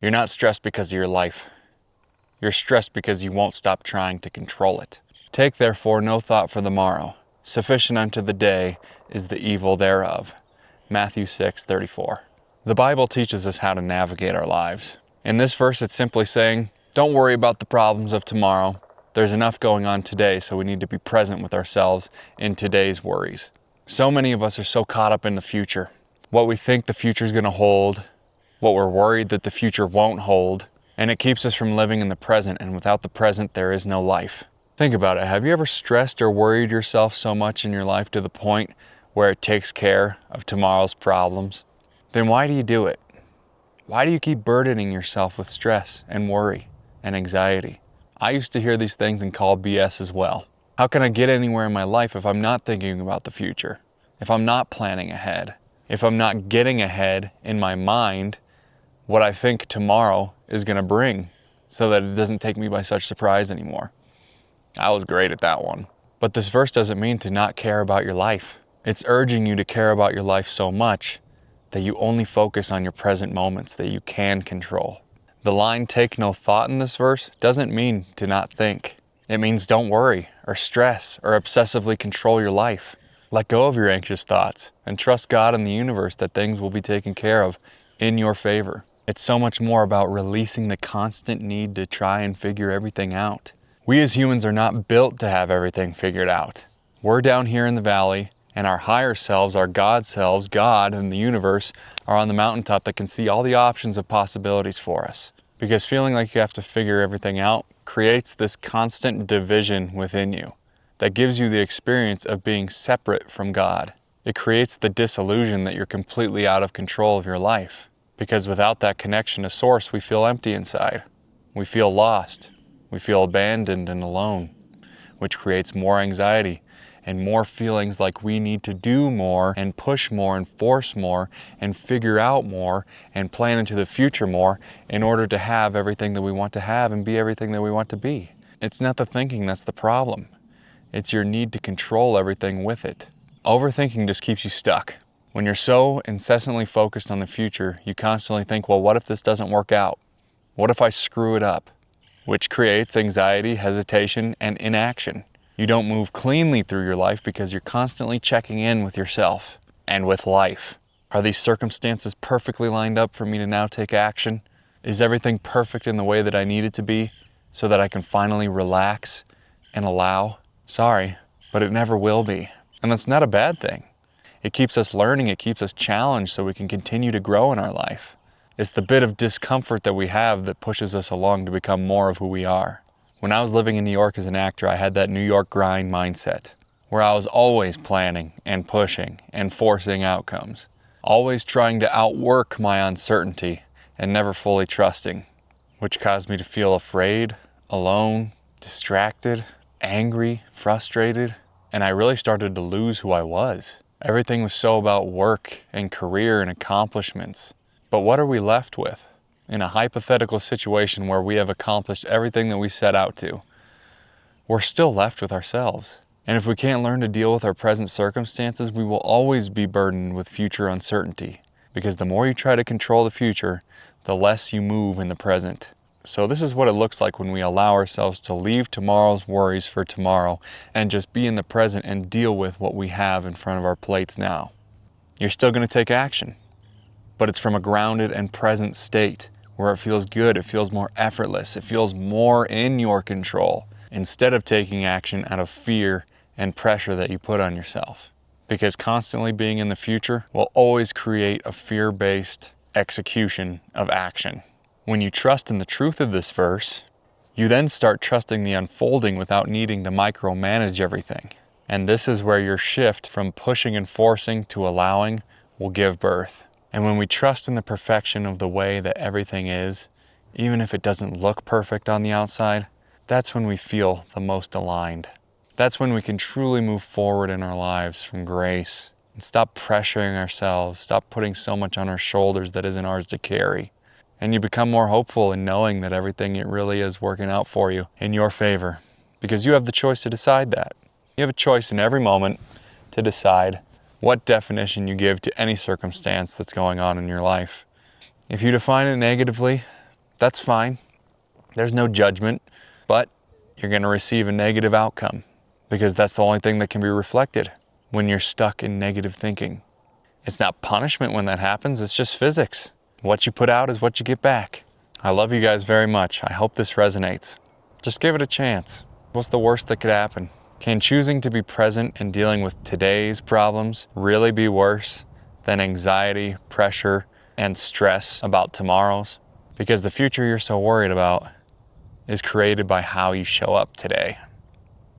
You're not stressed because of your life. You're stressed because you won't stop trying to control it. Take therefore no thought for the morrow. Sufficient unto the day is the evil thereof. Matthew 6:34. The Bible teaches us how to navigate our lives. In this verse, it's simply saying, don't worry about the problems of tomorrow. There's enough going on today, so we need to be present with ourselves in today's worries. So many of us are so caught up in the future. What we think the future is going to hold, what we're worried that the future won't hold, and it keeps us from living in the present, and without the present, there is no life. Think about it. Have you ever stressed or worried yourself so much in your life to the point where it takes care of tomorrow's problems? Then why do you do it? Why do you keep burdening yourself with stress and worry and anxiety? I used to hear these things and call BS as well. How can I get anywhere in my life if I'm not thinking about the future? If I'm not planning ahead? If I'm not getting ahead in my mind what I think tomorrow is going to bring so that it doesn't take me by such surprise anymore? I was great at that one. But this verse doesn't mean to not care about your life. It's urging you to care about your life so much that you only focus on your present moments that you can control. The line "take no thought" in this verse doesn't mean to not think. It means don't worry or stress or obsessively control your life. Let go of your anxious thoughts and trust God and the universe that things will be taken care of in your favor. It's so much more about releasing the constant need to try and figure everything out. We as humans are not built to have everything figured out. We're down here in the valley, and our higher selves, our God selves, God and the universe, are on the mountaintop that can see all the options of possibilities for us. Because feeling like you have to figure everything out creates this constant division within you that gives you the experience of being separate from God. It creates the disillusion that you're completely out of control of your life. Because without that connection to Source, we feel empty inside. We feel lost. We feel abandoned and alone, which creates more anxiety and more feelings like we need to do more and push more and force more and figure out more and plan into the future more in order to have everything that we want to have and be everything that we want to be. It's not the thinking that's the problem. It's your need to control everything with it. Overthinking just keeps you stuck. When you're so incessantly focused on the future, you constantly think, well, what if this doesn't work out? What if I screw it up? Which creates anxiety, hesitation, and inaction. You don't move cleanly through your life because you're constantly checking in with yourself and with life. Are these circumstances perfectly lined up for me to now take action? Is everything perfect in the way that I need it to be so that I can finally relax and allow? Sorry, but it never will be. And that's not a bad thing. It keeps us learning, it keeps us challenged so we can continue to grow in our life. It's the bit of discomfort that we have that pushes us along to become more of who we are. When I was living in New York as an actor, I had that New York grind mindset, where I was always planning and pushing and forcing outcomes, always trying to outwork my uncertainty and never fully trusting, which caused me to feel afraid, alone, distracted, angry, frustrated, and I really started to lose who I was. Everything was so about work and career and accomplishments. But what are we left with? In a hypothetical situation where we have accomplished everything that we set out to, we're still left with ourselves. And if we can't learn to deal with our present circumstances, we will always be burdened with future uncertainty. Because the more you try to control the future, the less you move in the present. So this is what it looks like when we allow ourselves to leave tomorrow's worries for tomorrow and just be in the present and deal with what we have in front of our plates now. You're still going to take action, but it's from a grounded and present state where it feels good, it feels more effortless, it feels more in your control, instead of taking action out of fear and pressure that you put on yourself. Because constantly being in the future will always create a fear-based execution of action. When you trust in the truth of this verse, you then start trusting the unfolding without needing to micromanage everything. And this is where your shift from pushing and forcing to allowing will give birth. And when we trust in the perfection of the way that everything is, even if it doesn't look perfect on the outside, that's when we feel the most aligned. That's when we can truly move forward in our lives from grace and stop pressuring ourselves, stop putting so much on our shoulders that isn't ours to carry. And you become more hopeful in knowing that everything it really is working out for you in your favor, because you have the choice to decide that. You have a choice in every moment to decide what definition you give to any circumstance that's going on in your life. If you define it negatively, That's fine. There's no judgment, but you're going to receive a negative outcome because that's the only thing that can be reflected when you're stuck in negative thinking. It's not punishment when that happens, it's just physics. What you put out is what you get back. I love you guys very much. I hope this resonates. Just give it a chance. What's the worst that could happen? Can choosing to be present and dealing with today's problems really be worse than anxiety, pressure, and stress about tomorrow's? Because the future you're so worried about is created by how you show up today.